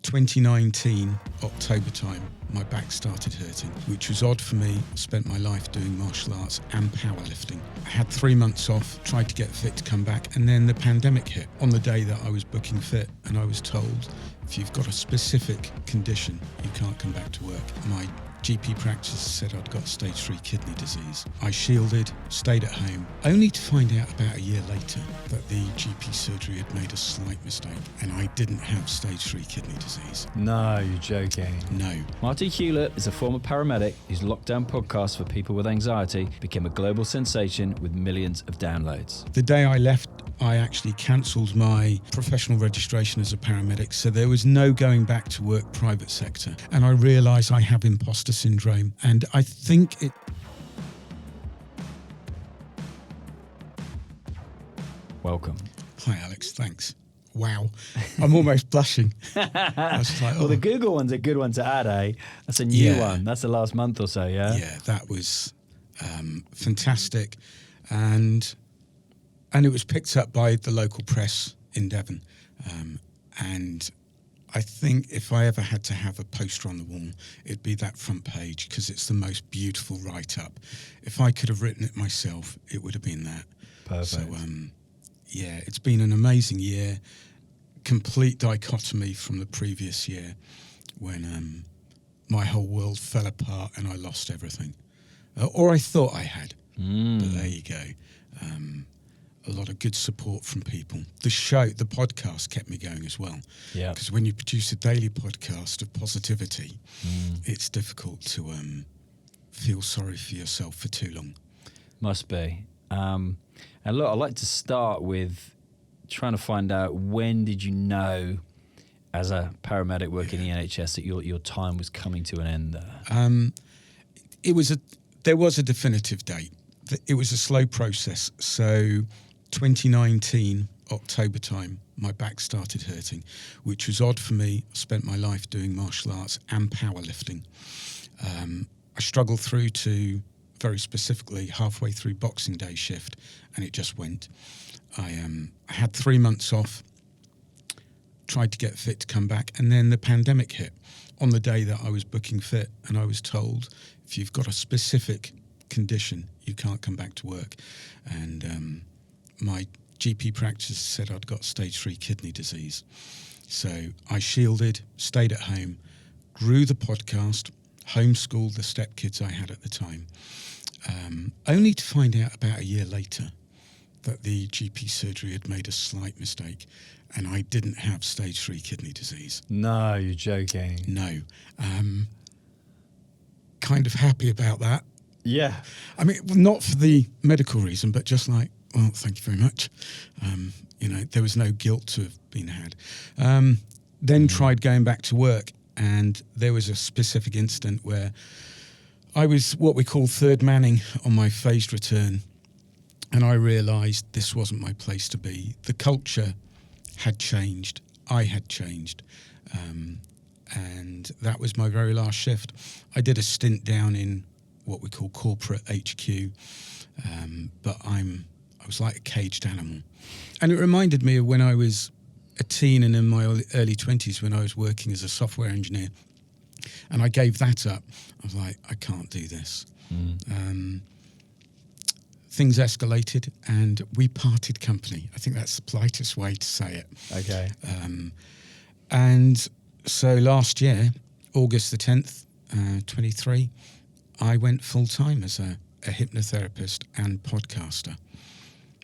2019, October time, my back started hurting, which was odd for me. I spent my life doing martial arts and powerlifting. I had 3 months off, tried to get fit to come back, and then the pandemic hit on the day that I was booking fit, and I was told, if you've got a specific condition, you can't come back to work. My GP practice said I'd got stage 3 kidney disease. I shielded, stayed at home, only to find out about a year later that the GP surgery had made a slight mistake and I didn't have stage 3 kidney disease. No, you're joking. No. Martin Hewlett is a former paramedic whose lockdown podcast for people with anxiety became a global sensation with millions of downloads. The day I left, I actually cancelled my professional registration as a paramedic, so there was no going back to work private sector. And I realised I have imposter syndrome, and I think it... Welcome. Hi Alex, thanks. Wow, I'm almost blushing. I was like, Well, the Google one's a good one to add, eh? That's a new one. That's the last month or so, yeah? Yeah, that was fantastic. And it was picked up by the local press in Devon. And I think if I ever had to have a poster on the wall, it'd be that front page because it's the most beautiful write-up. If I could have written it myself, it would have been that. Perfect. So, yeah, it's been an amazing year. Complete dichotomy from the previous year when my whole world fell apart and I lost everything. Or I thought I had. But there you go. A lot of good support from people. The podcast kept me going as well. Yeah. Because when you produce a daily podcast of positivity, it's difficult to feel sorry for yourself for too long. Must be. And look, I'd like to start with trying to find out, when did you know as a paramedic working in the NHS that your time was coming to an end there? There was a definitive date. It was a slow process. So 2019, October time, my back started hurting, which was odd for me. I spent my life doing martial arts and powerlifting. I struggled through to, very specifically, halfway through Boxing Day shift, and it just went. I had 3 months off, tried to get fit to come back, and then the pandemic hit on the day that I was booking fit, and I was told, if you've got a specific condition, you can't come back to work. And my GP practice said I'd got stage 3 kidney disease. So I shielded, stayed at home, grew the podcast, homeschooled the stepkids I had at the time, only to find out about a year later that the GP surgery had made a slight mistake and I didn't have stage 3 kidney disease. No, you're joking. No. Kind of happy about that. Yeah. I mean, not for the medical reason, but just like, well, thank you very much. There was no guilt to have been had. Then tried going back to work, and there was a specific incident where I was what we call third manning on my phased return, and I realised this wasn't my place to be. The culture had changed. I had changed. And that was my very last shift. I did a stint down in what we call corporate HQ, but I was like a caged animal. And it reminded me of when I was a teen and in my early 20s when I was working as a software engineer. And I gave that up. I was like, I can't do this. Things escalated and we parted company. I think that's the politest way to say it. Okay. And so last year, August the 10th, 23, I went full-time as a hypnotherapist and podcaster,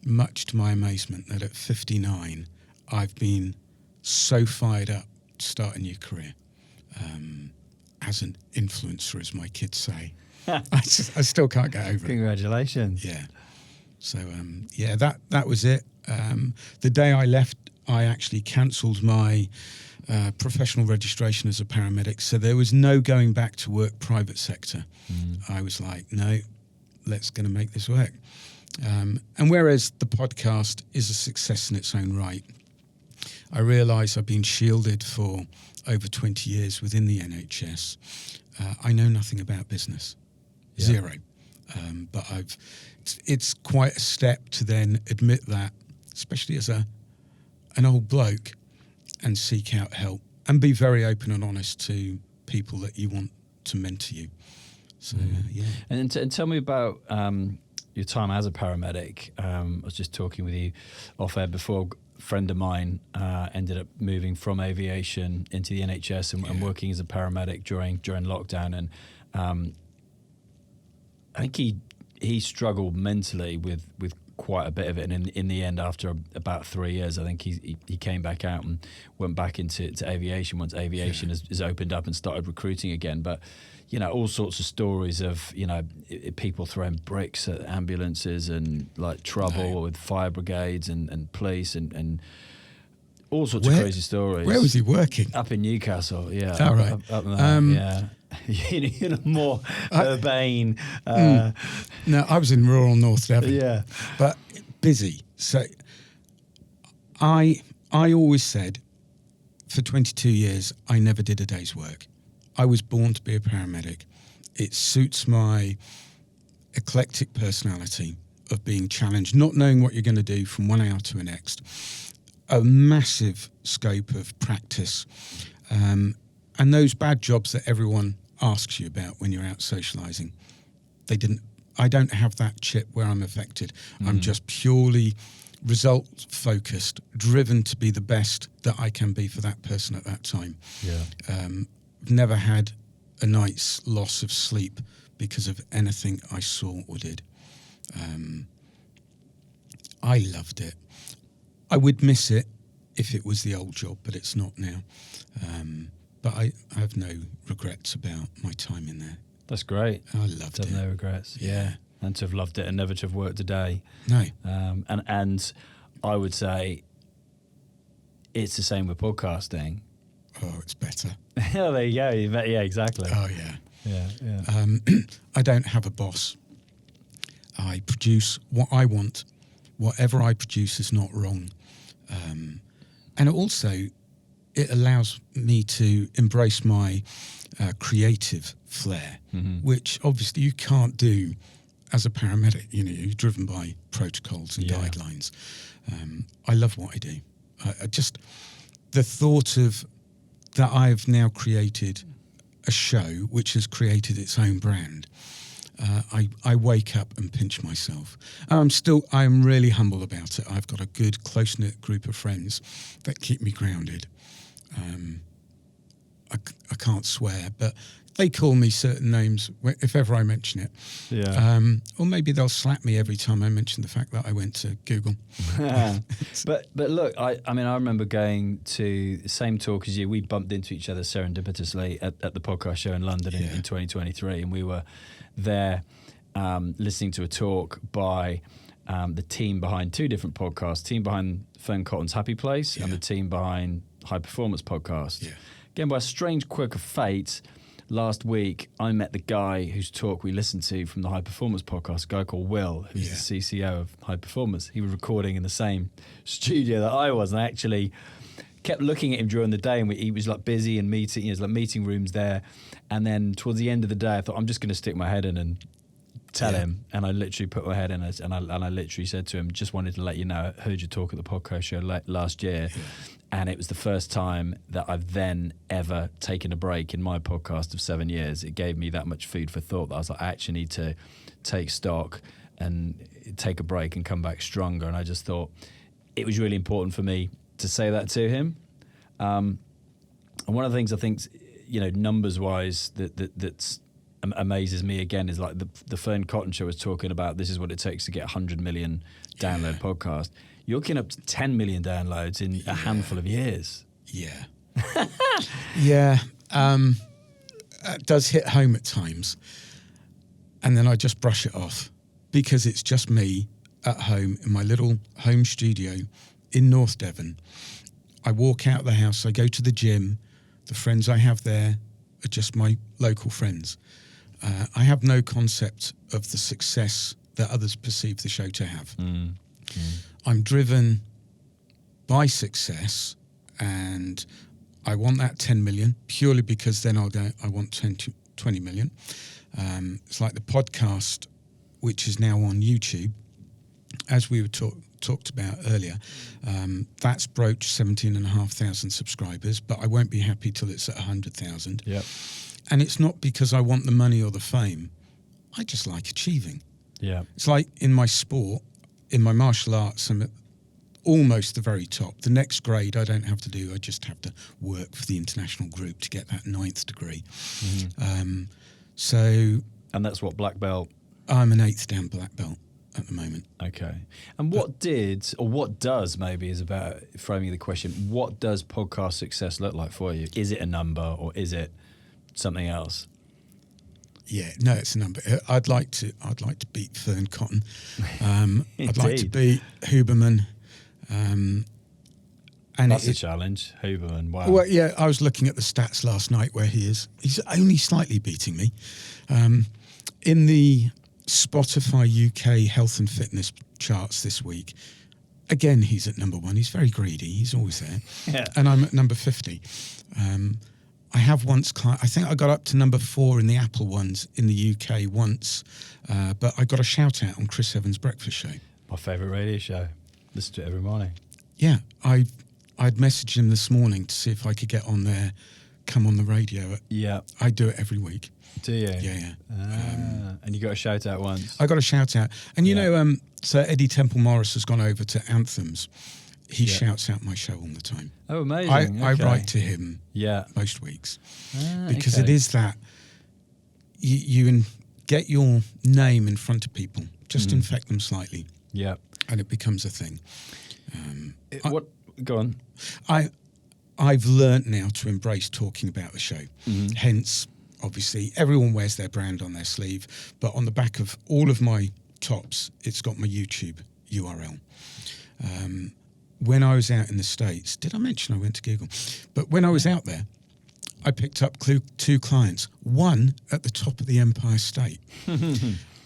much to my amazement that at 59, I've been so fired up to start a new career as an influencer, as my kids say. I still can't get over it. Congratulations. Yeah. So, that was it. The day I left, I actually cancelled my professional registration as a paramedic, so there was no going back to work private sector. I was like, no, let's going to make this work. And whereas the podcast is a success in its own right, I realise I've been shielded for over 20 years within the NHS. I know nothing about business, zero. But it's quite a step to then admit that, especially as an old bloke, and seek out help. and be very open and honest to people that you want to mentor you. So, yeah. And tell me about your time as a paramedic. I was just talking with you off air before. A friend of mine ended up moving from aviation into the NHS and working as a paramedic during lockdown. And I think he struggled mentally with quite a bit of it. And in the end, after about 3 years, I think he came back out and went back into aviation once aviation has opened up and started recruiting again. But all sorts of stories of, people throwing bricks at ambulances and like trouble with fire brigades and police and all sorts of crazy stories. Where was he working? Up in Newcastle, yeah. Oh, right. Up there, yeah. More urbane. No, I was in rural North Devon. Yeah. But busy. So I always said for 22 years, I never did a day's work. I was born to be a paramedic. It suits my eclectic personality of being challenged, not knowing what you're going to do from 1 hour to the next, a massive scope of practice, and those bad jobs that everyone asks you about when you're out socialising. I don't have that chip where I'm affected. I'm just purely result focused, driven to be the best that I can be for that person at that time. Yeah. Never had a night's loss of sleep because of anything I saw or did. I loved it. I would miss it if it was the old job, but it's not now. But I have no regrets about my time in there. That's great. I loved it. To have no regrets. Yeah. And to have loved it and never to have worked a day. No. And I would say it's the same with podcasting. Oh, it's better. Oh, there you go. Yeah, exactly. Oh, yeah. Yeah. I don't have a boss. I produce what I want. Whatever I produce is not wrong. And also, it allows me to embrace my creative flair, which obviously you can't do as a paramedic. You're driven by protocols and guidelines. I love what I do. I just, the thought of that I've now created a show which has created its own brand. I wake up and pinch myself. I'm really humble about it. I've got a good, close-knit group of friends that keep me grounded. I can't swear, but they call me certain names if ever I mention it. Yeah. Or maybe they'll slap me every time I mention the fact that I went to Google. But look, I mean, I remember going to the same talk as you. We bumped into each other serendipitously at the podcast show in London in 2023, and we were there listening to a talk by the team behind two different podcasts, team behind Fern Cotton's Happy Place and the team behind High Performance Podcast. Yeah. Again, by a strange quirk of fate, last week I met the guy whose talk we listened to from the High Performance Podcast, a guy called Will, who's the CCO of High Performance. He was recording in the same studio that I was, and I actually kept looking at him during the day, and he was like busy and meeting, there's like meeting rooms there. And then towards the end of the day, I thought, I'm just going to stick my head in and tell him. And I literally put my head in it, and I literally said to him, just wanted to let you know, I heard you talk at the podcast show last year. Yeah. And it was the first time that I've then ever taken a break in my podcast of 7 years. It gave me that much food for thought that I was like, I actually need to take stock and take a break and come back stronger. And I just thought it was really important for me to say that to him. And one of the things I think, numbers-wise, that's amazes me again is like the Fern Cotton show was talking about this is what it takes to get 100 million download podcast. You're looking up to 10 million downloads in a handful of years. Yeah. Yeah. It does hit home at times. And then I just brush it off because it's just me at home in my little home studio in North Devon. I walk out of the house, I go to the gym. The friends I have there are just my local friends. I have no concept of the success that others perceive the show to have. I'm driven by success, and I want that 10 million purely because then I'll go, I want 10 to 20 million. It's like the podcast, which is now on YouTube. as we were talked about earlier, that's broached 17,500 subscribers, but I won't be happy till it's at 100,000. Yep. And it's not because I want the money or the fame. I just like achieving. Yeah. It's like in my sport, in my martial arts, I'm at almost the very top. The next grade I don't have to do. I just have to work for the international group to get that 9th degree. And that's what, black belt? I'm an 8th Dan black belt at the moment. Okay. And what does, maybe is about framing the question, what does podcast success look like for you? Is it a number or is it something else? Yeah, no, it's a number. I'd like to beat Fern Cotton. I'd like to beat Huberman. And that's a challenge, Huberman. Wow. Well, yeah, I was looking at the stats last night where he's only slightly beating me. In the Spotify UK health and fitness charts this week, again, he's at number 1. He's very greedy. He's always there. Yeah. And I'm at number 50. I have once, I think I got up to number 4 in the Apple ones in the UK once, but I got a shout out on Chris Evans' Breakfast Show. My favourite radio show. Listen to it every morning. Yeah, I'd messaged him this morning to see if I could get on there, come on the radio. Yeah. I do it every week. Do you? Yeah. And you got a shout out once? I got a shout out. And you know, so Eddie Temple Morris has gone over to Anthems. He shouts out my show all the time. Oh, amazing. I write to him most weeks. Because it is that you get your name in front of people, just infect them slightly. Yeah. And it becomes a thing. Go on. I've learnt now to embrace talking about the show. Hence, obviously, everyone wears their brand on their sleeve, but on the back of all of my tops, it's got my YouTube URL. When I was out in the States, did I mention I went to Google? But when I was out there, I picked up 2 clients, one at the top of the Empire State.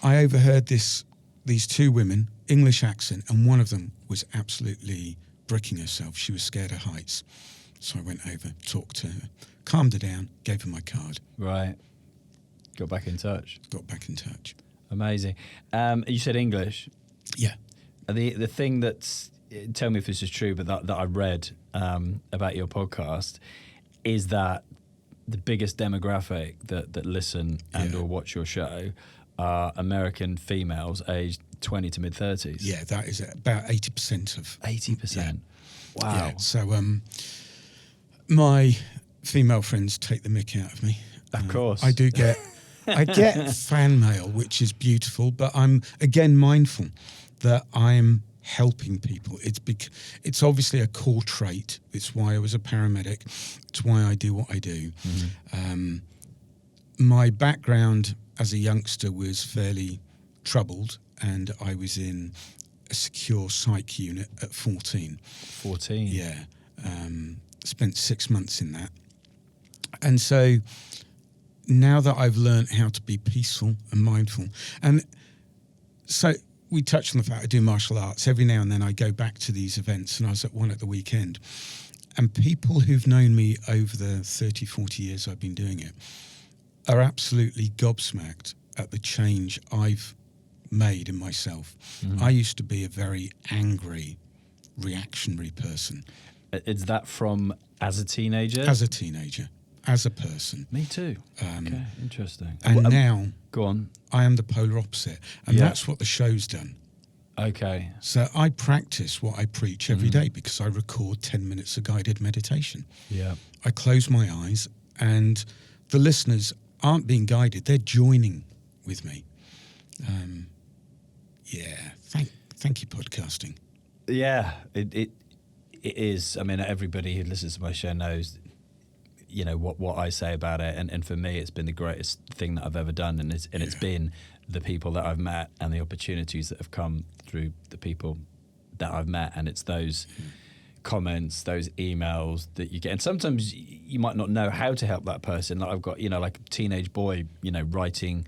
I overheard these 2 women, English accent, and one of them was absolutely bricking herself. She was scared of heights. So I went over, talked to her, calmed her down, gave her my card. Right. Got back in touch. Amazing. You said English. Yeah. The thing that's, tell me if this is true, but that I read about your podcast is that the biggest demographic that listen and or watch your show are American females aged 20 to mid-30s. Yeah, that is about 80% of... 80%? Yeah. Wow. Yeah, so my female friends take the mick out of me. Of course. I do get... I get fan mail, which is beautiful, but I'm, again, mindful that I'm helping people. It's obviously a core trait. It's why I was a paramedic. It's why I do what I do. My background as a youngster was fairly troubled, and I was in a secure psych unit at 14. 14? Yeah. Spent 6 months in that. And so now that I've learned how to be peaceful and mindful, and so we touched on the fact I do martial arts. Every now and then I go back to these events, and I was at one at the weekend, and people who've known me over the 30, 40 years I've been doing it are absolutely gobsmacked at the change I've made in myself. I used to be a very angry, reactionary person. Is that from as a teenager? As a teenager, as a person. Me too. Okay, interesting. And now, go on. I am the polar opposite, and that's what the show's done. Okay. So I practice what I preach every day because I record 10 minutes of guided meditation. Yeah. I close my eyes, and the listeners aren't being guided; they're joining with me. Thank you, podcasting. Yeah, it is. I mean, everybody who listens to my show knows, you know, what I say about it, and for me, it's been the greatest thing that I've ever done, and it's been the people that I've met and the opportunities that have come through the people that I've met, and it's those comments, those emails that you get, and sometimes you might not know how to help that person. Like I've got, you know, like a teenage boy, you know, writing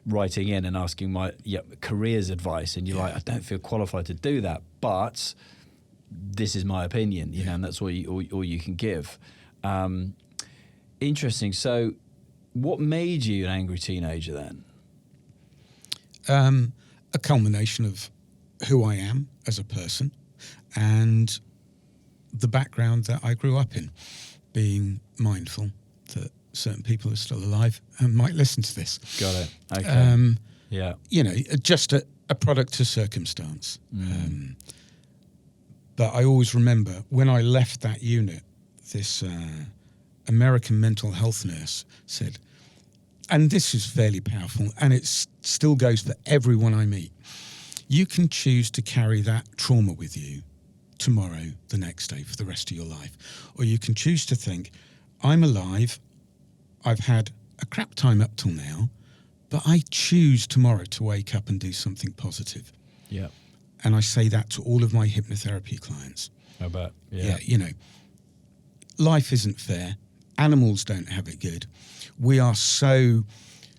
in and asking my careers advice, and you're like, I don't feel qualified to do that, but this is my opinion, you know, and that's all you can give. Interesting. So, what made you an angry teenager then? A culmination of who I am as a person and the background that I grew up in, being mindful that certain people are still alive and might listen to this. Got it. Okay. Yeah. You know, just a product of circumstance. But I always remember when I left that unit, this American mental health nurse said, and this is fairly powerful, and it still goes for everyone I meet, you can choose to carry that trauma with you tomorrow, the next day, for the rest of your life. Or you can choose to think, I'm alive, I've had a crap time up till now, but I choose tomorrow to wake up and do something positive. Yeah. And I say that to all of my hypnotherapy clients. I bet. Yeah, you know, life isn't fair. Animals don't have it good. We are so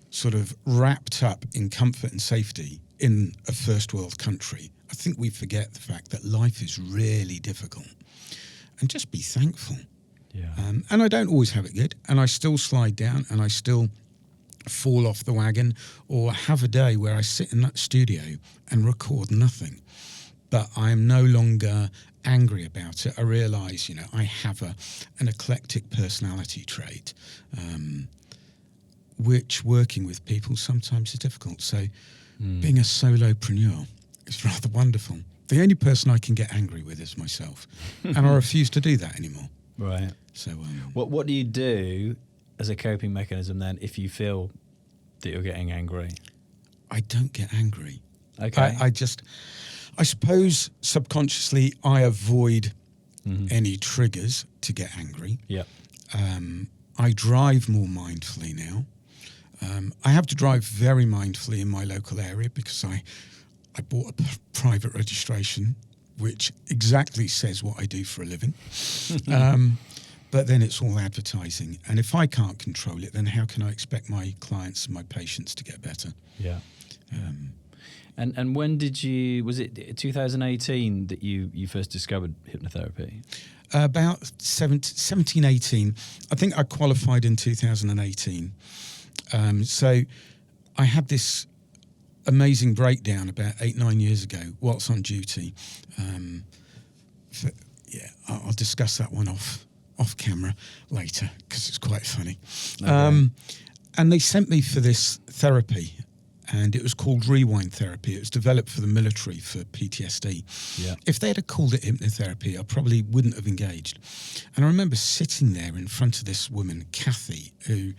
sort of wrapped up in comfort and safety in a first world country. I think we forget the fact that life is really difficult. And just be thankful. Yeah. And I don't always have it good. And I still slide down and I still fall off the wagon, or have a day where I sit in that studio and record nothing. But I am no longer angry about it. I realise, you know, I have an eclectic personality trait, which working with people sometimes is difficult. So being a solopreneur is rather wonderful. The only person I can get angry with is myself. And I refuse to do that anymore. Right. So what do you do as a coping mechanism then if you feel that you're getting angry? I don't get angry. Okay. I suppose subconsciously I avoid any triggers to get angry. Yeah. I drive more mindfully now. I have to drive very mindfully in my local area because I bought a private registration which exactly says what I do for a living. But then it's all advertising. And if I can't control it, then how can I expect my clients and my patients to get better? Yeah. And when did you, was it 2018 that you first discovered hypnotherapy? About 17, 18. I think I qualified in 2018. So I had this amazing breakdown about 8-9 years ago whilst on duty. I'll discuss that one off camera later because it's quite funny. Okay. And they sent me for this therapy, and it was called rewind therapy. It was developed for the military for PTSD. Yeah. If they'd have called it hypnotherapy, I probably wouldn't have engaged. And I remember sitting there in front of this woman, Kathy, who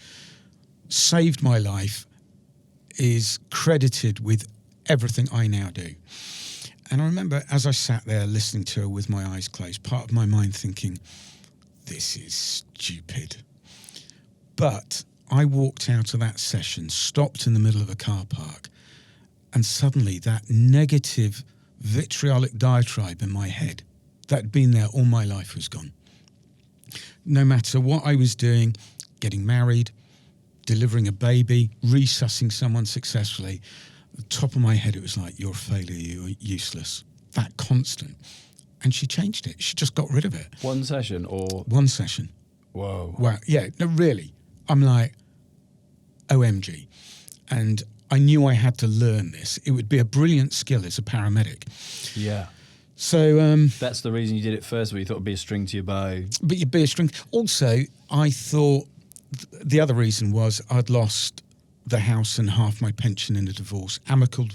saved my life, is credited with everything I now do. And I remember as I sat there listening to her with my eyes closed, part of my mind thinking, this is stupid. But I walked out of that session, stopped in the middle of a car park, and suddenly that negative vitriolic diatribe in my head that had been there all my life was gone. No matter what I was doing, getting married, delivering a baby, resussing someone successfully, at the top of my head it was like, you're a failure, you're useless. That constant. And she changed it. She just got rid of it. One session or? One session. Whoa. Wow. Yeah, no, really. I'm like, OMG. And I knew I had to learn this. It would be a brilliant skill as a paramedic. Yeah. So that's the reason you did it first, but you thought it'd be a string to your bow. But you'd be a string. Also, I thought the other reason was I'd lost the house and half my pension in a divorce. Amicable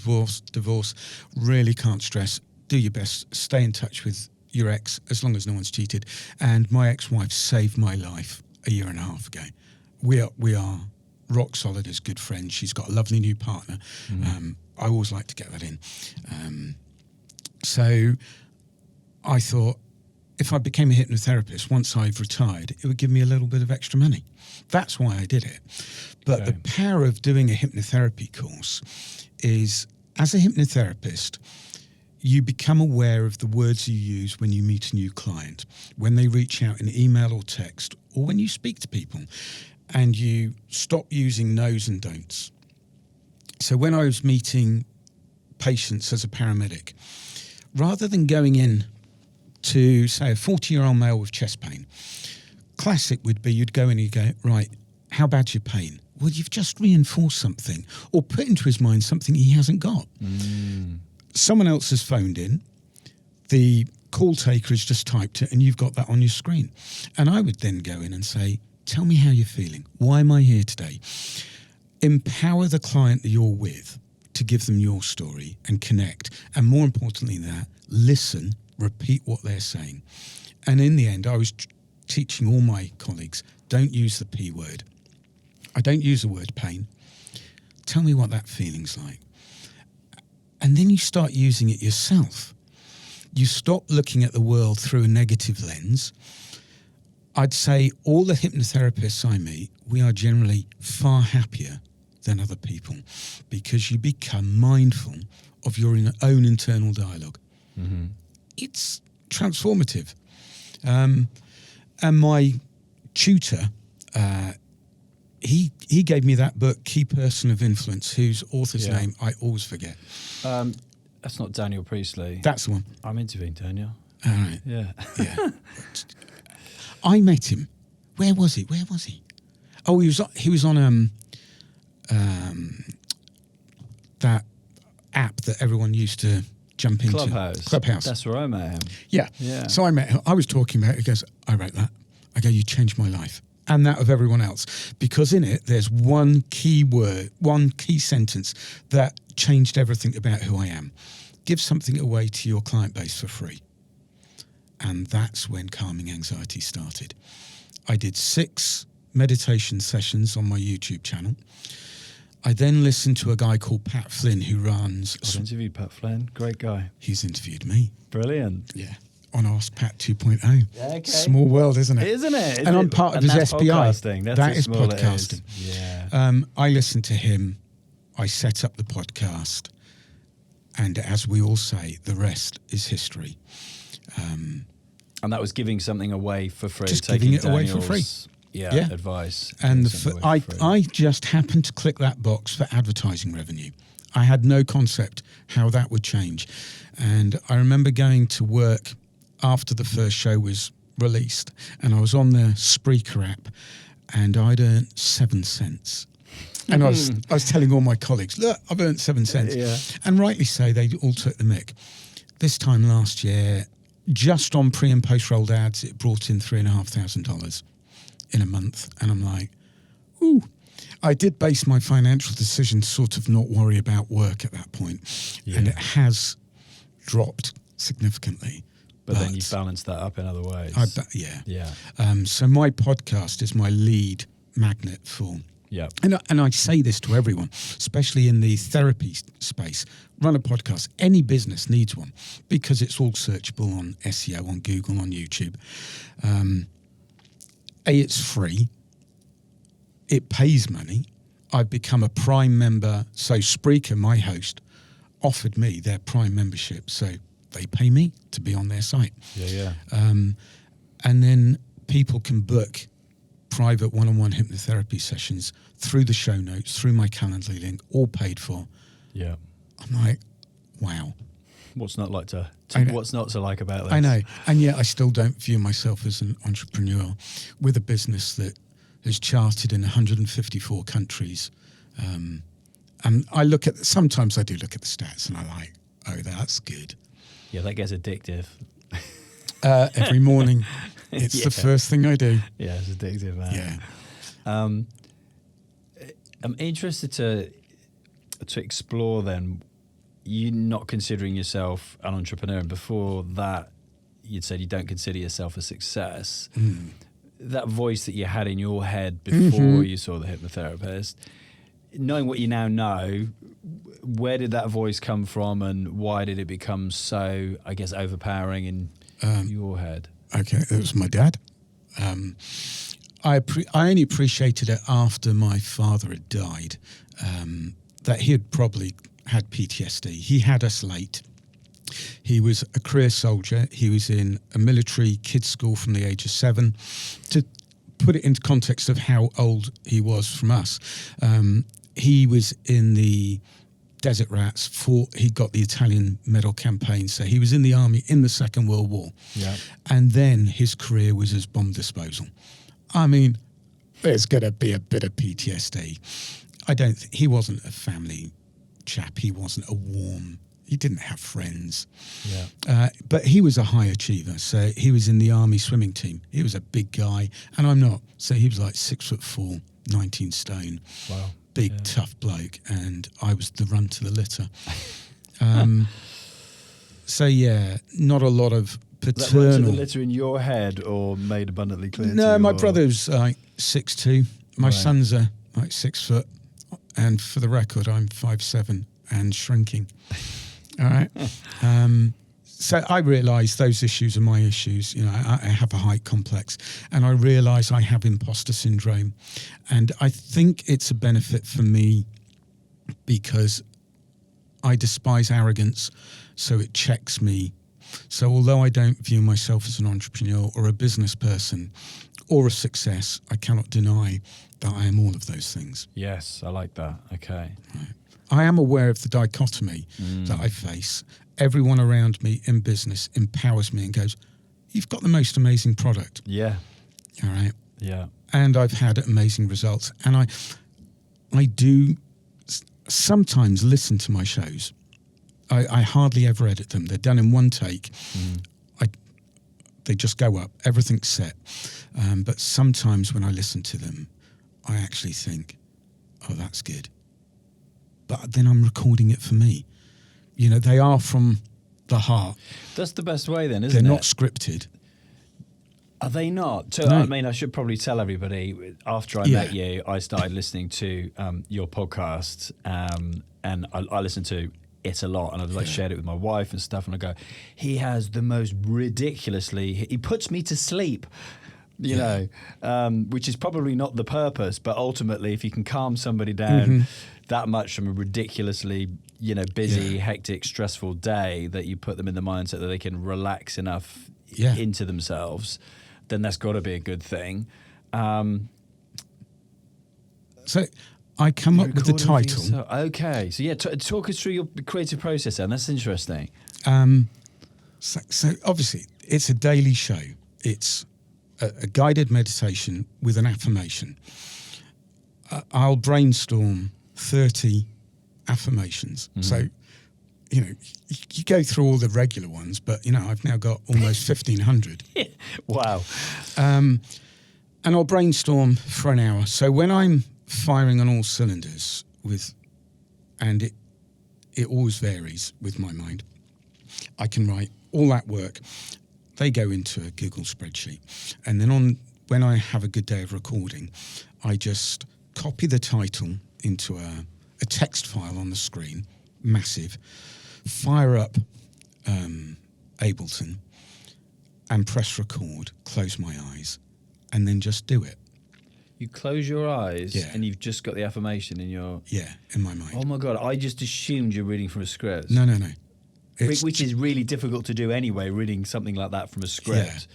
divorce, really can't stress. Do your best. Stay in touch with your ex as long as no one's cheated. And my ex-wife saved my life a year and a half ago. We are rock solid as good friends. She's got a lovely new partner. I always like to get that in. So I thought if I became a hypnotherapist, once I've retired, it would give me a little bit of extra money. That's why I did it. But the power of doing a hypnotherapy course is, as a hypnotherapist, you become aware of the words you use when you meet a new client, when they reach out in email or text, or when you speak to people, and you stop using no's and don'ts. So when I was meeting patients as a paramedic, rather than going in to, say, a 40-year-old male with chest pain, classic would be you'd go in and you go, right, how bad's your pain? Well, you've just reinforced something or put into his mind something he hasn't got. someone else has phoned in, the call taker has just typed it, and you've got that on your screen. And I would then go in and say, tell me how you're feeling. Why am I here today? Empower the client that you're with to give them your story and connect. And more importantly than that, listen, repeat what they're saying. And in the end, I was teaching all my colleagues, don't use the P word. I don't use the word pain. Tell me what that feeling's like. And then you start using it yourself. You stop looking at the world through a negative lens. I'd say all the hypnotherapists I meet, we are generally far happier than other people because you become mindful of your own internal dialogue. Mm-hmm. It's transformative. And my tutor, he gave me that book, Key Person of Influence, whose author's name I always forget. That's not Daniel Priestley. That's the one. I'm interviewing Daniel. All right. Yeah. I met him. Where was he? Oh, he was on that app that everyone used to jump into. Clubhouse. That's where I met him. Yeah. So I met him. I was talking about it. He goes, I wrote that. I go, you changed my life. And that of everyone else. Because in it, there's one key word, one key sentence that changed everything about who I am. Give something away to your client base for free. And that's when Calming Anxiety started. I did 6 meditation sessions on my YouTube channel. I then listened to a guy called Pat Flynn who runs... I've interviewed Pat Flynn. Great guy. He's interviewed me. Brilliant. Yeah. On Ask Pat 2.0. Yeah, okay. Small world, isn't it? Isn't it? And I'm part of his that's SBI. Podcasting. That's that is podcasting. Yeah. I listened to him. I set up the podcast. And as we all say, the rest is history. And that was giving something away for free. Just giving it away for free. Yeah. Advice. And I just happened to click that box for advertising revenue. I had no concept how that would change. And I remember going to work after the first show was released, and I was on the Spreaker app, and I'd earned 7 cents. And I was telling all my colleagues, look, I've earned 7 cents. Yeah. And rightly so, they all took the mick. This time last year, just on pre and post rolled ads, it brought in $3,500 in a month. And I'm like, ooh. I did base my financial decision sort of not worry about work at that point. Yeah. And it has dropped significantly. But then you balance that up in other ways. Yeah. So my podcast is my lead magnet for... Yeah. And I say this to everyone, especially in the therapy space. Run a podcast. Any business needs one because it's all searchable on SEO, on Google, on YouTube. It's free. It pays money. I've become a Prime member. So Spreaker, my host, offered me their Prime membership. So they pay me to be on their site. Yeah. And then people can book private one-on-one hypnotherapy sessions through the show notes, through my Calendly link, all paid for. Yeah. I'm like, wow. What's not to like about this? I know. And yet I still don't view myself as an entrepreneur with a business that is charted in 154 countries. And sometimes I do look at the stats and I like, oh, that's good. Yeah, that gets addictive. Every morning. It's the first thing I do. Yeah, it's addictive, man. Yeah. I'm interested to explore then, you not considering yourself an entrepreneur, and before that you'd said you don't consider yourself a success. That voice that you had in your head before you saw the hypnotherapist, knowing what you now know, where did that voice come from and why did it become so, I guess, overpowering in your head? Okay, it was my dad. I only appreciated it after my father had died, that he had probably had PTSD. He had us late. He was a career soldier. He was in a military kids' school from the age of 7. To put it into context of how old he was from us, he was in the Desert Rats. He got the Italian medal campaign, so he was in the army in the Second World War. Yeah. And then his career was as bomb disposal. I mean, there's going to be a bit of PTSD. He wasn't a family chap. He wasn't a warm he didn't have friends. Yeah. But he was a high achiever. So he was in the army swimming team. He was a big guy, and I'm not. So he was like 6'4", 19 stone. Wow. Big, tough bloke, and I was the run to the litter. So yeah, not a lot of paternal. That run to the litter in your head, or made abundantly clear? No, my brother's like 6'2". My Right. sons are like 6 foot, and for the record, I'm 5'7" and shrinking. All right. So I realise those issues are my issues. You know, I have a height complex, and I realise I have imposter syndrome, and I think it's a benefit for me because I despise arrogance, so it checks me. So although I don't view myself as an entrepreneur or a business person or a success, I cannot deny that I am all of those things. Yes, I like that. Okay. Right. I am aware of the dichotomy that I face. Everyone around me in business empowers me and goes, "You've got the most amazing product." Yeah. All right. Yeah. And I've had amazing results. And I do sometimes listen to my shows. I hardly ever edit them. They're done in one take. They just go up. Everything's set. But sometimes when I listen to them, I actually think, "Oh, that's good." But then I'm recording it for me. You know, they are from the heart. That's the best way then, isn't They're it? not scripted. Are they not? So, No. I mean, I should probably tell everybody, after I met you, I started listening to your podcast, and I listened to it a lot, and I've like shared it with my wife and stuff, and I go, he has the most he puts me to sleep, you know, which is probably not the purpose, but ultimately if you can calm somebody down that much from a ridiculously, you know, busy, hectic, stressful day, that you put them in the mindset that they can relax enough into themselves, then that's got to be a good thing. So I come up with the title. Okay, so yeah, talk us through your creative process then. That's interesting. So obviously it's a daily show. It's a guided meditation with an affirmation. I'll brainstorm 30 affirmations. So, you know, you go through all the regular ones, but, you know, I've now got almost 1,500. Wow. And I'll brainstorm for an hour. So when I'm firing on all cylinders and it always varies with my mind, I can write all that work. They go into a Google spreadsheet. And then when I have a good day of recording, I just copy the title into a text file on the screen, massive, fire up Ableton and press record, close my eyes, and then just do it. You close your eyes and you've just got the affirmation in your... Yeah, in my mind. Oh my God, I just assumed you're reading from a script. No. Which is really difficult to do anyway, reading something like that from a script.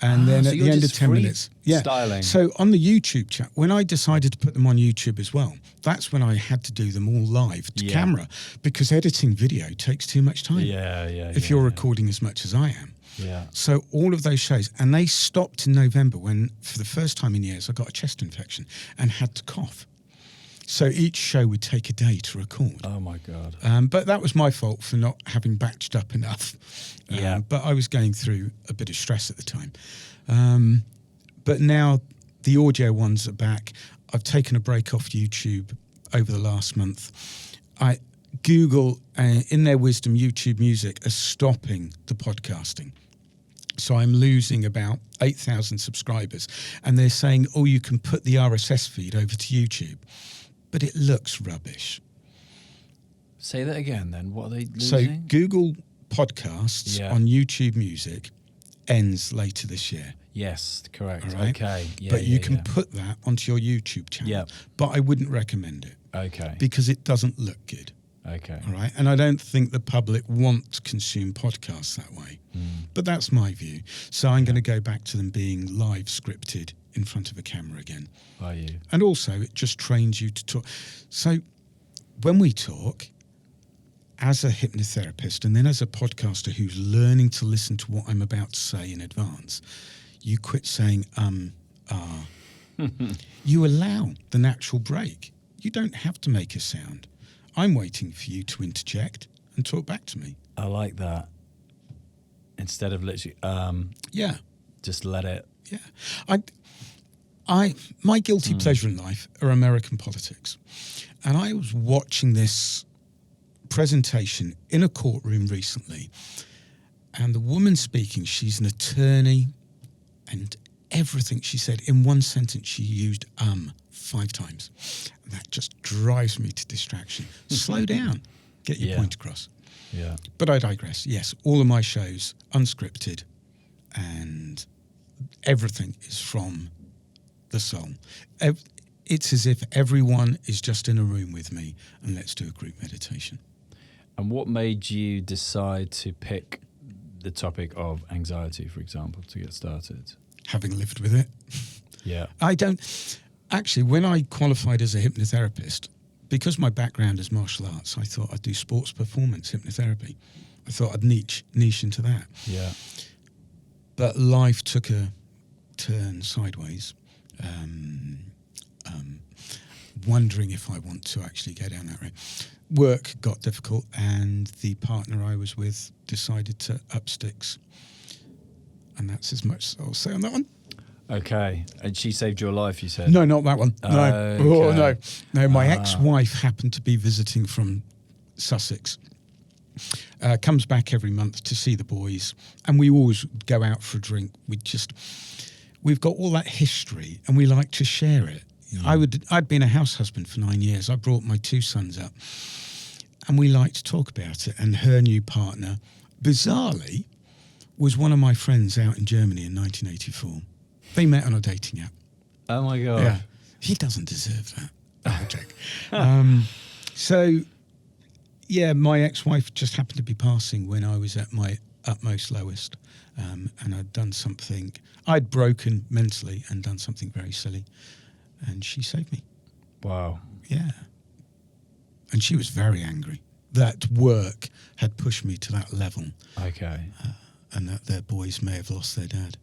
And then so at you're the end of just 10 minutes. styling. So on the YouTube chat, when I decided to put them on YouTube as well, that's when I had to do them all live to camera, because editing video takes too much time. If you're recording as much as I am. Yeah. So all of those shows, and they stopped in November when, for the first time in years, I got a chest infection and had to cough. So each show would take a day to record. Oh my God. But that was my fault for not having batched up enough. But I was going through a bit of stress at the time. But now the audio ones are back. I've taken a break off YouTube over the last month. Google, in their wisdom, YouTube Music are stopping the podcasting. So I'm losing about 8,000 subscribers. And they're saying, oh, you can put the RSS feed over to YouTube. But it looks rubbish. Say that again then. What are they losing? So Google Podcasts on YouTube Music ends later this year. Yes, correct. All right? Okay. Yeah, but you can put that onto your YouTube channel. Yeah. But I wouldn't recommend it. Okay. Because it doesn't look good. Okay. All right. And I don't think the public want to consume podcasts that way. But that's my view. So I'm going to go back to them being live scripted in front of a camera again. Are you? And also it just trains you to talk. So when we talk, as a hypnotherapist and then as a podcaster who's learning to listen to what I'm about to say in advance, you quit saying You allow the natural break. You don't have to make a sound. I'm waiting for you to interject, and talk back to me. I like that. Instead of literally, Yeah. just let it. Yeah. My guilty pleasure in life are American politics. And I was watching this presentation in a courtroom recently, and the woman speaking, she's an attorney, and everything she said in one sentence, she used 5 times. And that just drives me to distraction. Slow down. Get your point across. Yeah. But I digress. Yes, all of my shows, unscripted, and everything is from the soul. It's as if everyone is just in a room with me and let's do a group meditation. And what made you decide to pick the topic of anxiety, for example, to get started? Having lived with it. Yeah. Actually, when I qualified as a hypnotherapist, because my background is martial arts, I thought I'd do sports performance hypnotherapy. I thought I'd niche into that. Yeah. But life took a turn sideways, wondering if I want to actually go down that road. Work got difficult, and the partner I was with decided to up sticks. And that's as much as I'll say on that one. Okay. And she saved your life, you said? No, not that one. No. Okay. Oh, no. No, my ex-wife happened to be visiting from Sussex. Comes back every month to see the boys, and we always go out for a drink. We've got all that history, and we like to share it. I'd been a house husband for 9 years. I brought my 2 sons up, and we like to talk about it. And her new partner, bizarrely, was one of my friends out in Germany in 1984. They met on a dating app. Oh my God. Yeah, he doesn't deserve that. Joke. So, yeah, my ex-wife just happened to be passing when I was at my utmost lowest, and I'd done something. I'd broken mentally and done something very silly, and she saved me. Wow. Yeah, and she was very angry that work had pushed me to that level. Okay. And that their boys may have lost their dad.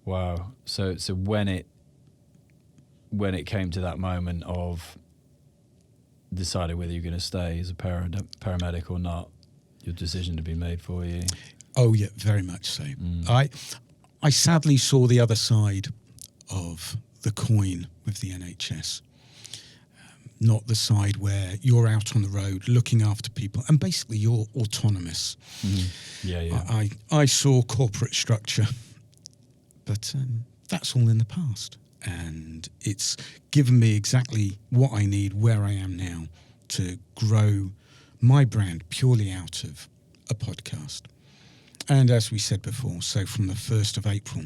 Wow. So when it came to that moment of deciding whether you're going to stay as a paramedic or not, your decision to be made for you. Oh yeah, very much so. I sadly saw the other side of the coin with the NHS. Not the side where you're out on the road looking after people and basically you're autonomous. Yeah. I saw corporate structure, but that's all in the past. And it's given me exactly what I need where I am now to grow my brand purely out of a podcast. And as we said before, so from the 1st of April,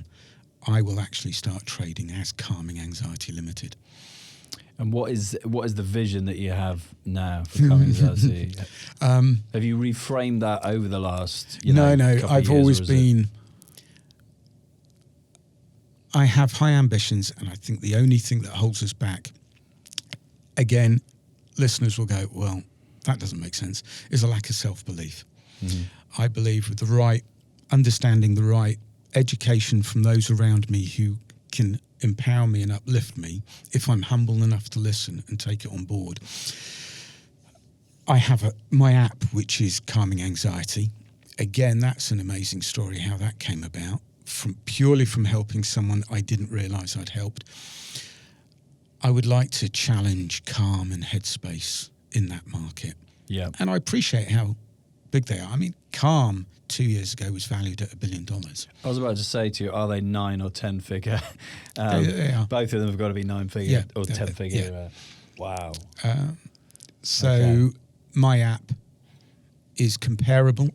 I will actually start trading as Calming Anxiety Limited. And what is the vision that you have now for Calming Anxiety? Have you reframed that over the last No, couple I've of years, always been... I have high ambitions, and I think the only thing that holds us back, again, listeners will go, well, that doesn't make sense, is a lack of self-belief. Mm-hmm. I believe with the right understanding, the right education from those around me who can empower me and uplift me, if I'm humble enough to listen and take it on board. I have my app, which is Calming Anxiety. Again, that's an amazing story, how that came about, purely from helping someone I didn't realise I'd helped. I would like to challenge Calm and Headspace in that market. Yeah. And I appreciate how big they are. I mean, Calm 2 years ago was valued at $1 billion. I was about to say to you, are they 9 or 10 figure? They are. Both of them have got to be 9 figure or 10 figure. Yeah. Wow. So my app is comparable,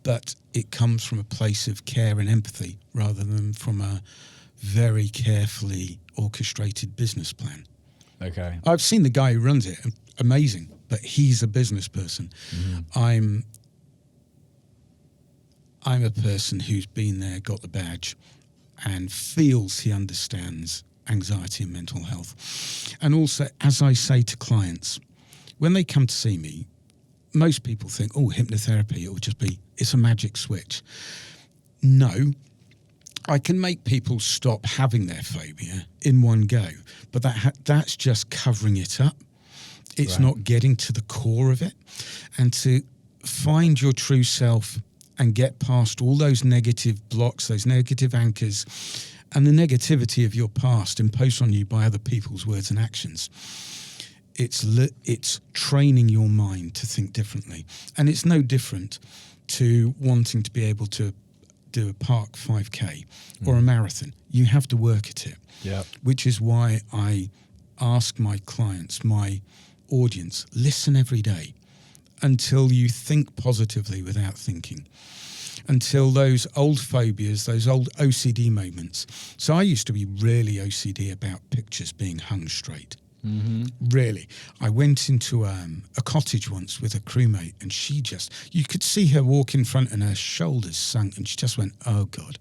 but it comes from a place of care and empathy rather than from a very carefully orchestrated business plan. Okay. I've seen the guy who runs it, amazing, but he's a business person. Mm-hmm. I'm a person who's been there, got the badge, and feels he understands anxiety and mental health. And also, as I say to clients, when they come to see me, most people think, oh, hypnotherapy, it's a magic switch. No, I can make people stop having their phobia in one go, but that's just covering it up. It's Right. not getting to the core of it, and to find your true self and get past all those negative blocks, those negative anchors, and the negativity of your past imposed on you by other people's words and actions. It's training your mind to think differently. And it's no different to wanting to be able to do a park 5K or a marathon. You have to work at it. Yeah. Which is why I ask my clients, my audience, listen every day until you think positively without thinking. Until those old phobias, those old OCD moments. So I used to be really OCD about pictures being hung straight. Mm-hmm. Really. I went into a cottage once with a crewmate, and you could see her walk in front and her shoulders sunk, and she just went, oh God.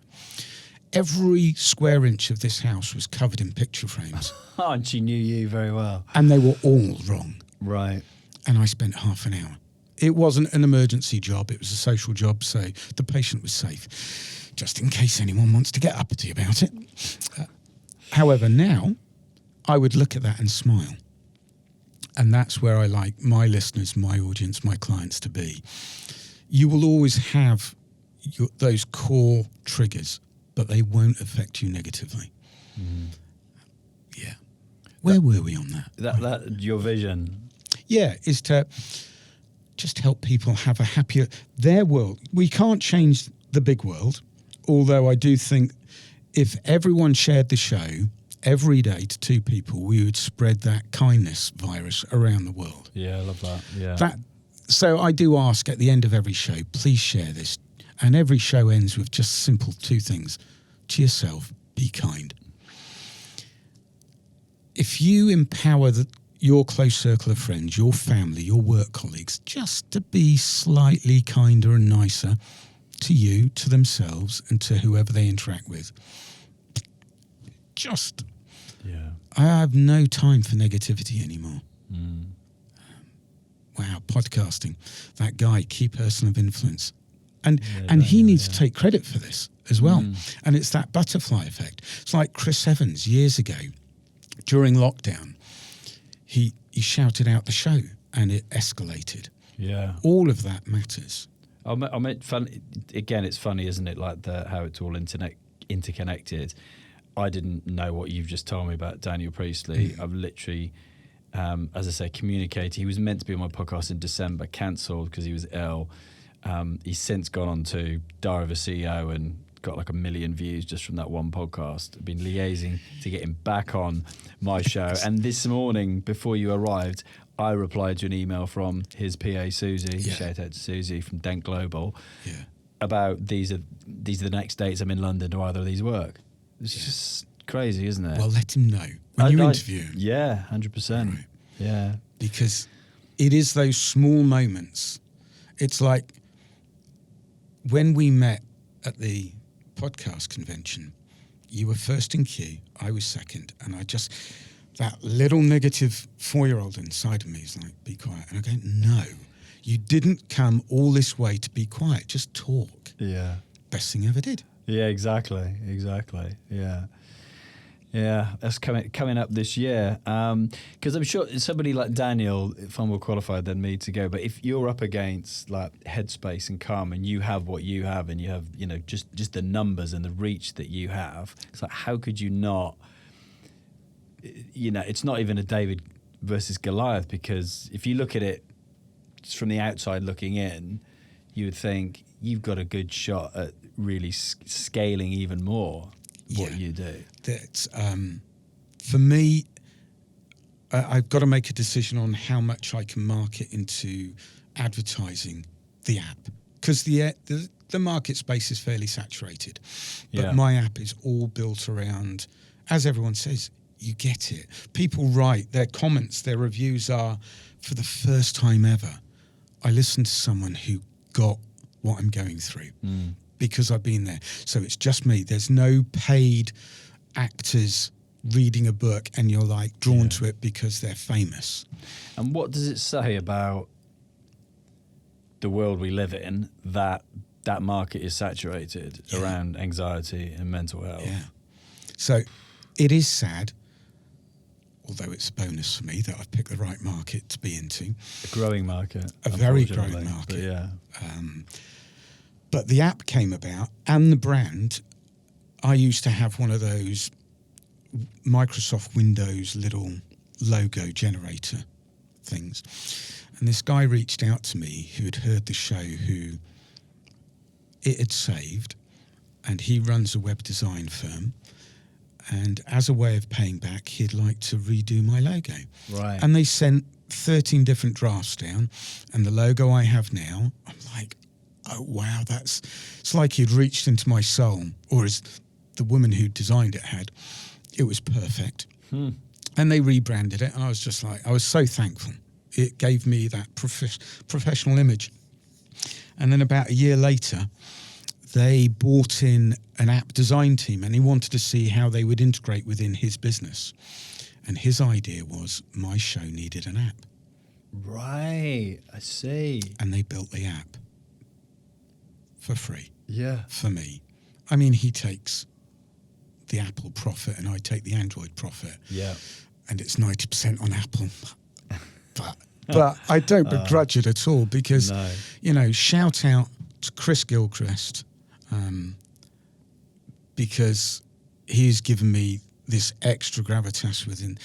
Every square inch of this house was covered in picture frames. Oh, and she knew you very well. And they were all wrong. Right. And I spent half an hour. It wasn't an emergency job, it was a social job, so the patient was safe, just in case anyone wants to get uppity about it. However, now, I would look at that and smile. And that's where I like my listeners, my audience, my clients to be. You will always have those core triggers, but they won't affect you negatively. Mm-hmm. Yeah. Where were we on that? That your vision. Yeah, is to just help people have a happier, their world. We can't change the big world, although I do think if everyone shared the show every day to 2 people, we would spread that kindness virus around the world. Yeah, I love that. Yeah. So I do ask at the end of every show, please share this. And every show ends with just simple 2 things. To yourself, be kind. If you empower your close circle of friends, your family, your work colleagues, just to be slightly kinder and nicer to you, to themselves, and to whoever they interact with. I have no time for negativity anymore. Wow, podcasting. That guy, key person of influence. And he needs to take credit for this as well. And it's that butterfly effect. It's like Chris Evans years ago, during lockdown, he shouted out the show and it escalated. Yeah. All of that matters. I mean, again, it's funny, isn't it? Like how it's all interconnected. I didn't know what you've just told me about Daniel Priestley. I've literally, as I say, communicated. He was meant to be on my podcast in December, cancelled because he was ill. He's since gone on to Diary of a CEO and got like 1 million views just from that one podcast. I've been liaising to get him back on my show. And this morning, before you arrived, I replied to an email from his PA, Susie, shout out to Susie from Dent Global, about these are the next dates I'm in London, do either of these work? It's just crazy, isn't it? Well, let him know when you interview him. Yeah, 100%. Right. Yeah. Because it is those small moments. It's like when we met at the podcast convention, you were first in queue, I was second, and that little negative 4-year-old inside of me is like, be quiet. And I go, no, you didn't come all this way to be quiet, just talk. Yeah. Best thing I ever did. Yeah, exactly. Yeah. Yeah, that's coming up this year. Because I'm sure somebody like Daniel, far more qualified than me to go. But if you're up against like Headspace and Calm, and you have what you have, and you have just the numbers and the reach that you have, it's like how could you not? It's not even a David versus Goliath, because if you look at it just from the outside looking in, you would think you've got a good shot at really scaling even more what you do. That's for me. I've got to make a decision on how much I can market into advertising the app, because the market space is fairly saturated. But my app is all built around, as everyone says, you get it. People write their comments, their reviews are, for the first time ever, I listened to someone who got what I'm going through. Because I've been there. So it's just me. There's no paid actors reading a book and you're like drawn to it because they're famous. And what does it say about the world we live in that market is saturated around anxiety and mental health? Yeah. So it is sad. although it's a bonus for me that I've picked the right market to be into. A growing market. A very unfortunately, growing market. But yeah. But the app came about, and the brand. I used to have one of those Microsoft Windows little logo generator things. And this guy reached out to me who had heard the show, who it had saved, and he runs a web design firm. And as a way of paying back, he'd like to redo my logo. Right. And they sent 13 different drafts down, and the logo I have now, I'm like, oh wow, it's like he'd reached into my soul, or as the woman who designed it had. It was perfect. And they rebranded it, and I was just like, I was so thankful. It gave me that professional image. And then about a year later, they brought in an app design team, and he wanted to see how they would integrate within his business. And his idea was my show needed an app. Right, I see. And they built the app for free. Yeah. For me. I mean, he takes the Apple profit and I take the Android profit. Yeah. And it's 90% on Apple. But I don't begrudge it at all because, shout out to Chris Gilchrist because he's given me this extra gravitas within,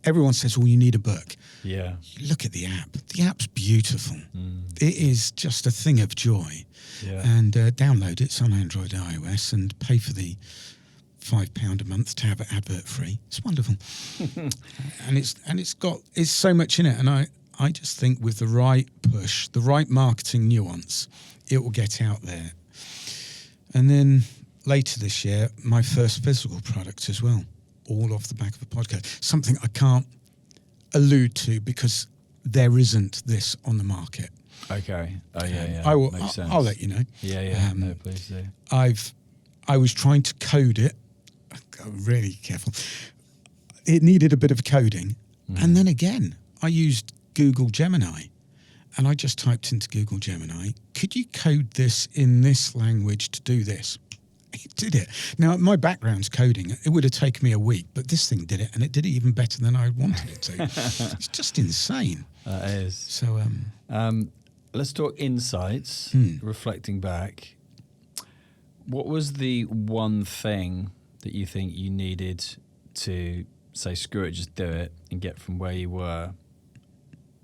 everyone says, well, you need a book. Yeah. Look at the app. The app's beautiful. It is just a thing of joy. Yeah. And download it. It's on Android and iOS, and pay for the £5 a month to have it advert free. It's wonderful. and it's so much in it. And I just think with the right push, the right marketing nuance, it will get out there. And then later this year, my first physical product as well, all off the back of a podcast. Something I can't allude to because there isn't this on the market. Okay. Oh, yeah. Makes sense. I'll let you know. Yeah. No, please do. I was trying to code it. I'm really careful. It needed a bit of coding. And then again, I used Google Gemini. And I just typed into Google Gemini, could you code this in this language to do this? It did it. Now, my background's coding. It would have taken me a week, but this thing did it, and it did it even better than I wanted it to. It's just insane. It is. So, let's talk insights, reflecting back. What was the one thing that you think you needed to say, screw it, just do it, and get from where you were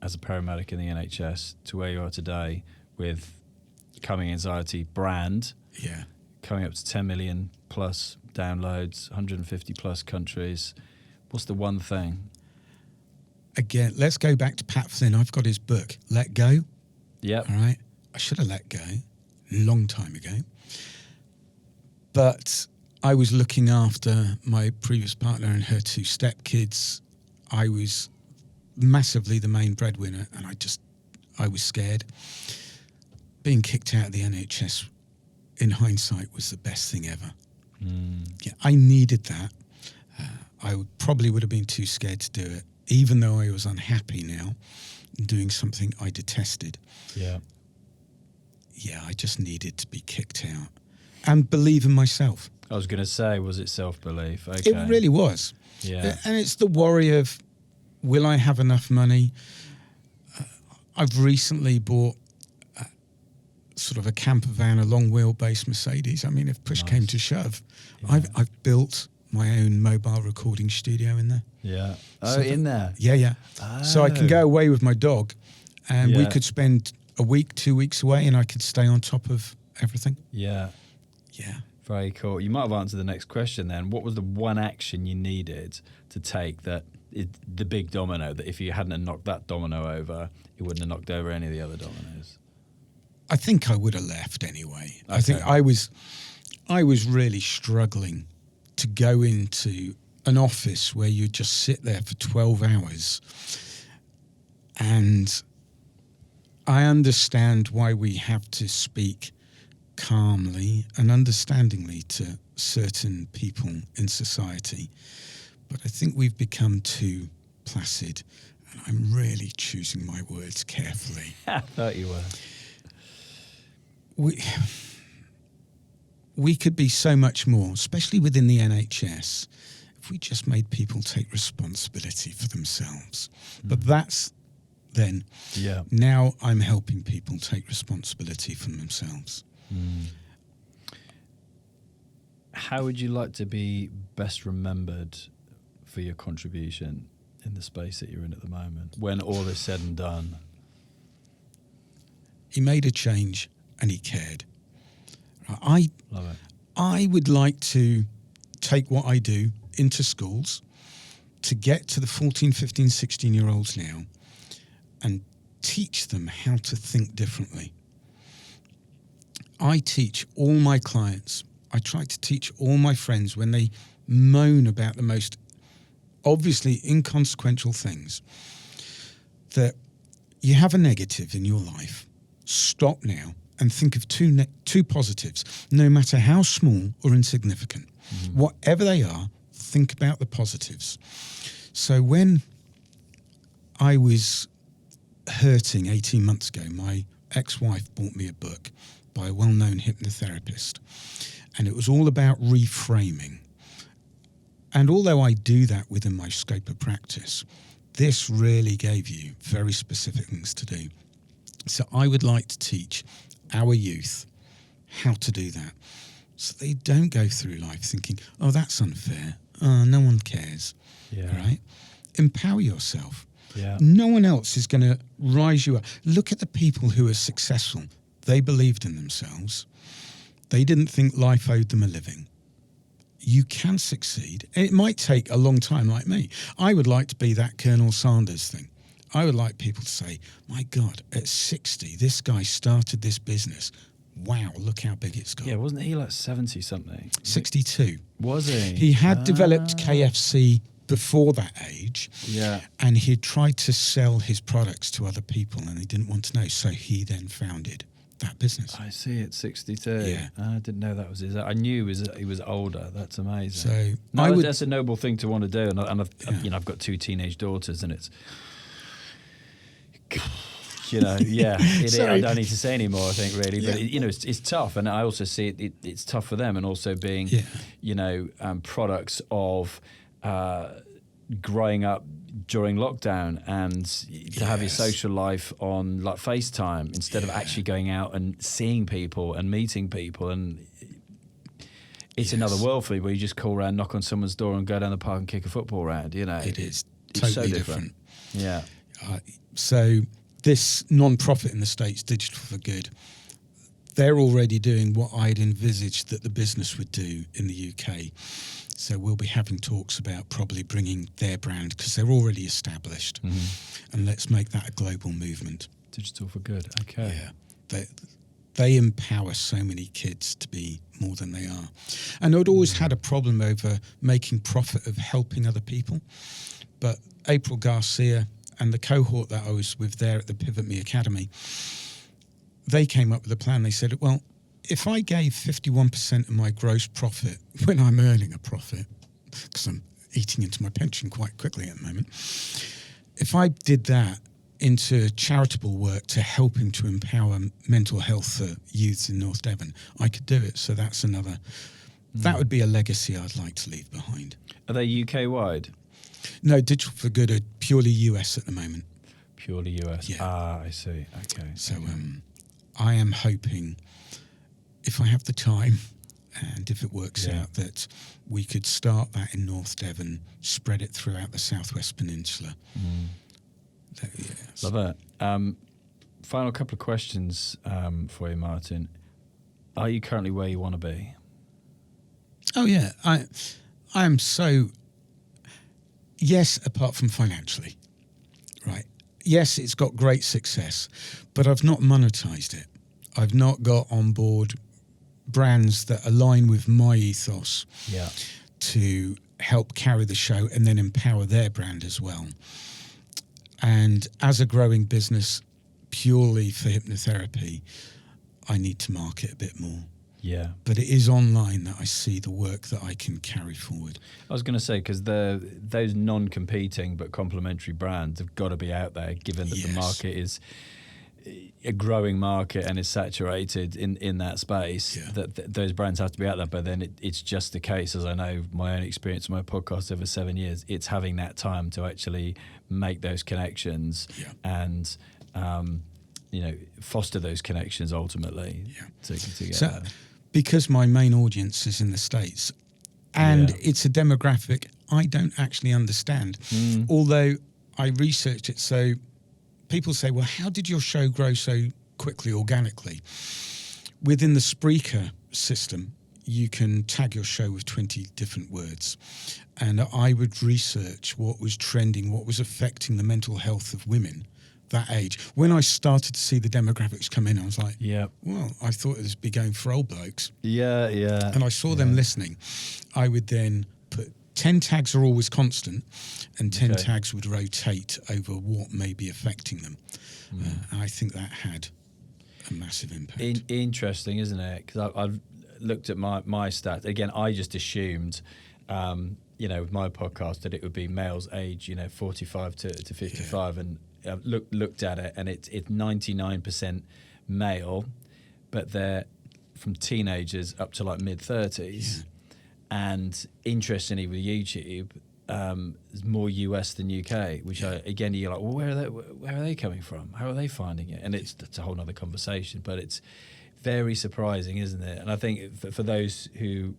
as a paramedic in the NHS to where you are today with Coming Anxiety brand? Yeah. Coming up to 10 million plus downloads, 150 plus countries. What's the one thing? Again, let's go back to Pat Flynn. I've got his book, Let Go. Yep. All right. I should have let go a long time ago. But I was looking after my previous partner and her two stepkids. I was massively the main breadwinner, and I was scared. Being kicked out of the NHS in hindsight was the best thing ever. Yeah, I needed that. I probably would have been too scared to do it, even though I was unhappy now doing something I detested. Yeah. Yeah, I just needed to be kicked out and believe in myself. I was going to say, was it self-belief? Okay. It really was. Yeah. And it's the worry of, will I have enough money? I've recently bought sort of a camper van, a long wheelbase Mercedes. I mean, if push came to shove, Yeah. I've built my own mobile recording studio in there. Yeah. So In there? Yeah. Oh. So I can go away with my dog, and we Yeah. could spend a week, 2 weeks away, and I could stay on top of everything. Yeah. Yeah. Very cool. You might have answered the next question then. What was the one action you needed to take the big domino, that if you hadn't knocked that domino over, it wouldn't have knocked over any of the other dominoes? I think I would have left anyway. Okay. I think I was really struggling to go into an office where you just sit there for 12 hours. And I understand why we have to speak calmly and understandingly to certain people in society. But I think we've become too placid. And I'm really choosing my words carefully. I thought you were. We could be so much more, especially within the NHS. if we just made people take responsibility for themselves? But that's then. Yeah. Now I'm helping people take responsibility for themselves. How would you like to be best remembered for your contribution in the space that you're in at the moment, when all is said and done? He made a change and he cared. I Love it. I would like to take what I do into schools to get to the 14, 15, 16-year-olds now and teach them how to think differently. I teach all my clients, I try to teach all my friends when they moan about the most obviously inconsequential things, that you have a negative in your life, stop now and think of two positives, no matter how small or insignificant. Whatever they are, think about the positives. So when I was hurting 18 months ago, my ex-wife bought me a book by a well-known hypnotherapist, and it was all about reframing. And although I do that within my scope of practice, this really gave you very specific things to do. So I would like to teach our youth how to do that, so they don't go through life thinking, oh, that's unfair, oh, no one cares. Yeah. Right? Empower yourself. Yeah. No one else is going to rise you up. Look at the people who are successful. They believed in themselves. They didn't think life owed them a living. You can succeed. It might take a long time, like me. I would like to be that Colonel Sanders thing. I would like people to say, my God, at 60, this guy started this business. Wow, look how big it's got. Yeah, wasn't he like 70-something? 62. Was he? He had developed KFC before that age. Yeah. And he tried to sell his products to other people and they didn't want to know. So he then founded that business. I see, at 62. Yeah. I didn't know that was his. I knew he was older. That's amazing. So no, that's a noble thing to want to do. And I've got 2 teenage daughters, and it's, I don't need to say anymore, I think, really. But it's tough, and I also see it's tough for them, and also being, products of growing up during lockdown, and to have your social life on like FaceTime instead of actually going out and seeing people and meeting people, and it's another world for me where you just call around, knock on someone's door, and go down the park and kick a football round. It is it's totally so different. Yeah. So this non-profit in the States, Digital for Good, they're already doing what I'd envisaged that the business would do in the UK. So we'll be having talks about probably bringing their brand, because they're already established, and let's make that a global movement. Digital for Good. Okay. Yeah. They empower so many kids to be more than they are. And I'd always had a problem over making profit of helping other people. But April Garcia and the cohort that I was with there at the Pivot Me Academy, they came up with a plan. They said, well, if I gave 51% of my gross profit when I'm earning a profit, because I'm eating into my pension quite quickly at the moment, if I did that into charitable work to helping to empower mental health for youths in North Devon, I could do it. So that's another, that would be a legacy I'd like to leave behind. Are they UK-wide? No, Digital for Good are purely US at the moment. Purely US. Yeah. I see. Okay. So I am hoping, if I have the time and if it works out, that we could start that in North Devon, spread it throughout the Southwest Peninsula. Love it. Final couple of questions for you, Martin. Are you currently where you want to be? Oh yeah, I am so. Yes, apart from financially, right? Yes, it's got great success, but I've not monetized it. I've not got on board brands that align with my ethos to help carry the show and then empower their brand as well. And as a growing business purely for hypnotherapy, I need to market a bit more. Yeah. But it is online that I see the work that I can carry forward. I was going to say, because those non-competing but complementary brands have got to be out there, given that the market is a growing market and is saturated in that space, that those brands have to be out there. But then it's just the case, as I know my own experience of my podcast over 7 years, it's having that time to actually make those connections and foster those connections ultimately to get so, there. Because my main audience is in the States, and it's a demographic I don't actually understand, although I researched it. So people say, well, how did your show grow so quickly organically? Within the Spreaker system, you can tag your show with 20 different words. And I would research what was trending, what was affecting the mental health of women that age. When I started to see the demographics come in, I was like, well, I thought it would be going for old blokes. And I saw them listening. I would then put 10 tags are always constant, and 10 tags would rotate over what may be affecting them. And I think that had a massive impact. Interesting, isn't it? Because I've looked at my stats. Again, I just assumed, with my podcast, that it would be males age, 45 to 55, and I've looked at it, and it's 99% male, but they're from teenagers up to like mid-30s. And interestingly, with YouTube, it's more US than UK, which again, you're like, well, where are they coming from? How are they finding it? And it's a whole other conversation, but it's very surprising, isn't it? And I think for those who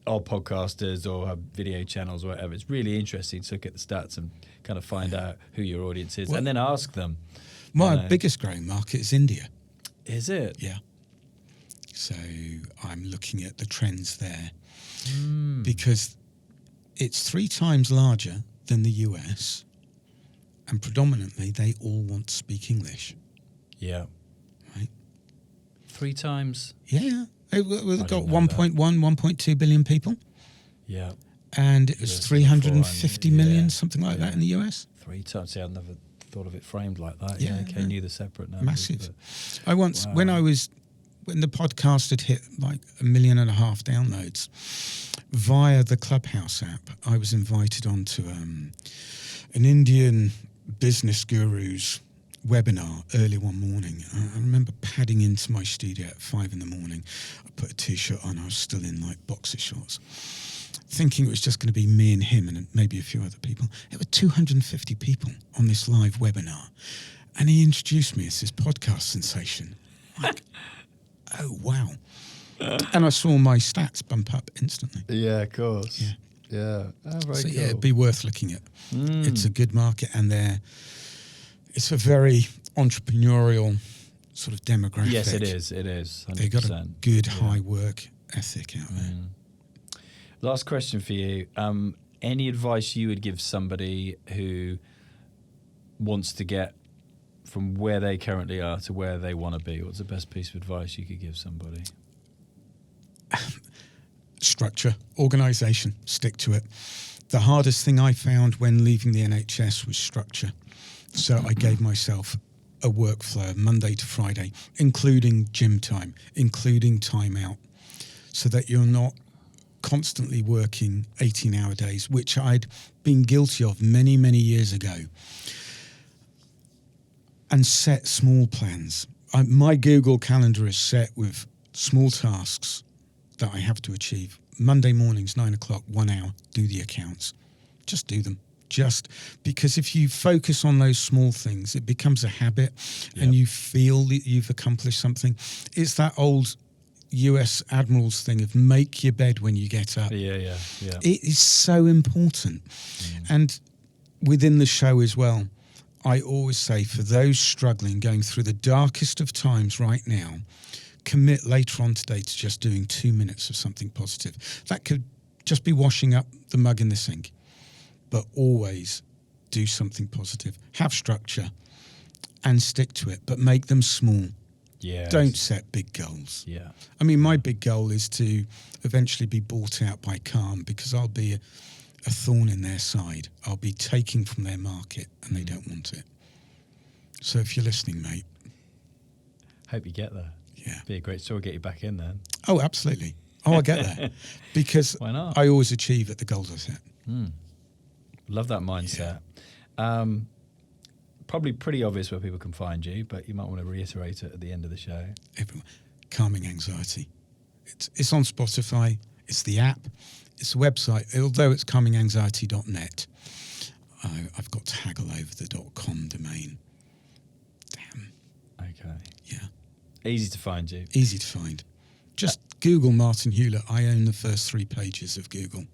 are podcasters or have video channels or whatever, it's really interesting to look at the stats and kind of find out who your audience is, and then ask them. My biggest growing market is India. Is it? Yeah. So I'm looking at the trends there. Because it's 3 times larger than the US, and predominantly they all want to speak English. Yeah. Right? 3 times? Yeah. We've got 1.1, 1.2 billion people. Yeah. And it was 350 million, something like that in the US. 3 times. See, I've never thought of it framed like that. Yeah, okay, knew the separate numbers. Massive. I once, when the podcast had hit like 1.5 million downloads, via the Clubhouse app, I was invited onto an Indian business guru's webinar early one morning. I remember padding into my studio at 5 a.m. I put a t-shirt on. I was still in like boxer shorts, thinking it was just going to be me and him and maybe a few other people. There were 250 people on this live webinar, and he introduced me as this podcast sensation. Like, oh, wow. And I saw my stats bump up instantly. Yeah, of course. Yeah. Oh, very cool. Yeah, it'd be worth looking at. It's a good market, and it's a very entrepreneurial sort of demographic. Yes, it is. It is. 100%. They've got a good high work ethic out there. Last question for you. Any advice you would give somebody who wants to get from where they currently are to where they want to be? What's the best piece of advice you could give somebody? Structure, organisation, stick to it. The hardest thing I found when leaving the NHS was structure. So I gave myself a workflow Monday to Friday, including gym time, including time out, so that you're not constantly working 18-hour days, which I'd been guilty of many, many years ago. And set small plans. My Google Calendar is set with small tasks that I have to achieve. Monday mornings, 9 o'clock, 1 hour, do the accounts. Just do them. Just because if you focus on those small things, it becomes a habit and you feel that you've accomplished something. It's that old US admirals thing of make your bed when you get up. Yeah. It is so important. And within the show as well, I always say for those struggling, going through the darkest of times right now, commit later on today to just doing 2 minutes of something positive. That could just be washing up the mug in the sink, but always do something positive. Have structure and stick to it, but make them small. Yeah. Don't set big goals. Yeah. I mean, my big goal is to eventually be bought out by Calm, because I'll be a thorn in their side. I'll be taking from their market and they don't want it. So if you're listening, mate. Hope you get there. Yeah. Be a great story, get you back in then. Oh, absolutely. Oh, I get that. Because why not? I always achieve at the goals I set. Love that mindset. Probably pretty obvious where people can find you, but you might want to reiterate it at the end of the show. Everyone, Calming Anxiety. It's on Spotify. It's the app. It's the website. Although it's calminganxiety.net, I've got to haggle over the .com domain. Damn. Okay. Yeah. Easy to find you. Easy to find. Just Google Martin Hewlett. I own the first 3 pages of Google.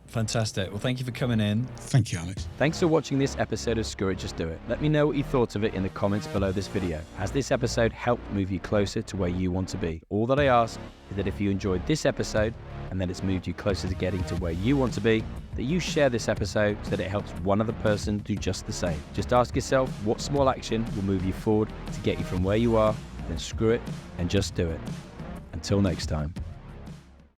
Fantastic. Well, thank you for coming in. Thank you, Alex. Thanks for watching this episode of Screw It, Just Do It. Let me know what you thought of it in the comments below this video. Has this episode helped move you closer to where you want to be? All that I ask is that if you enjoyed this episode and that it's moved you closer to getting to where you want to be, that you share this episode so that it helps one other person do just the same. Just ask yourself what small action will move you forward to get you from where you are, then screw it and just do it. Until next time.